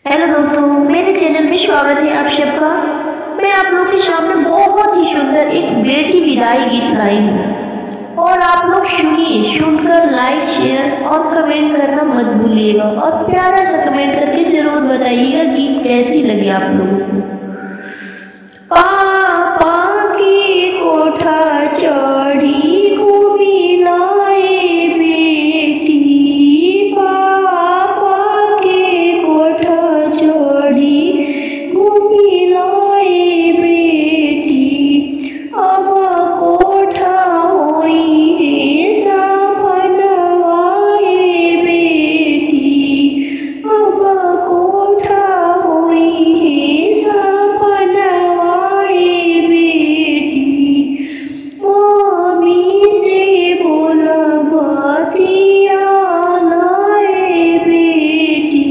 Hello दोस्तों, मेरे channel में स्वागत है आप सबका। मैं आप लोग के सामने बहुत ही सुंदर एक बेटी विदाई गीत लाई हूँ और आप लोग सुनिए। सुनकर लाइक शेयर और कमेंट करना मत भूलिएगा और प्यारा सा कमेंट करके जरूर बताइएगा गीत कैसी लगी आप लोगों को। पापा की कोठा चढ़ी घूमी लाए बेटी, पापा के कोठा चढ़ी घूमी लाए बेटी। अब कोठा होई है बनवाए बेटी, अब कोठा होई है बनवाए बेटी। मम्मी से बोला बतिया लाए बेटी,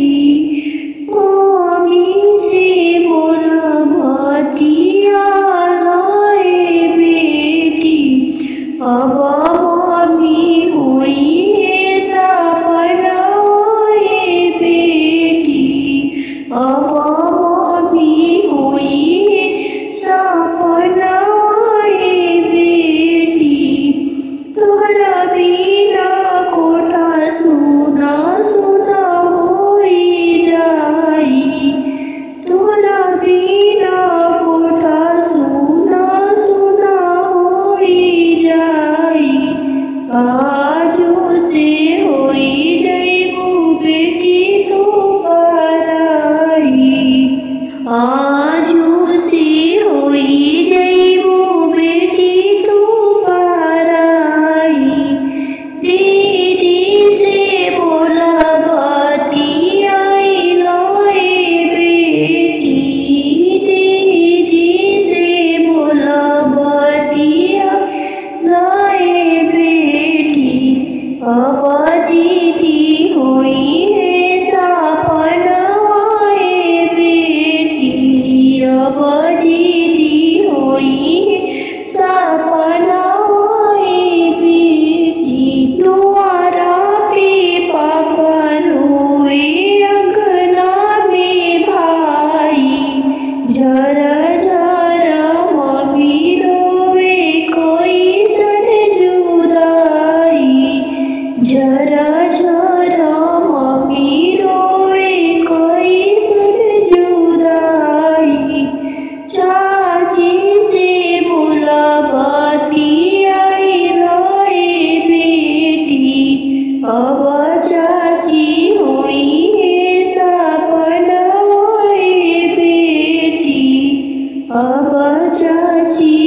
मम्मी से बोला बतिया लाए बेटी। अब मम्मी हुई है बनवाए बेटी, अब मम्मी हुई है बनवाए बेटी। तोहरा बिना कोठा सुना सुना होई जाई, तोहरा बिना कोठा सुना सुना होई जाई। आजू से होई जइबू बेटी तू पराई, आजू से होई जइबू बेटी तू पराई। दीदी से बोला बतिया लाए बेटी, दीदी से बोला बतिया लाए बेटी। अब दीदी हुई है बनवाए बेटी, अब दीदी हुई है बनवाए बेटी। द्वारा पे पापा रोए अंगना में भाई, जरा जरा मम्मी रोए कोई सन जुदाई, जरा जरा मम्मी रोए कोई सन जुदाई। चाची से बोला बतिया लाए बेटी, अब चाची हुई है बनवाए बेटी, अब चाची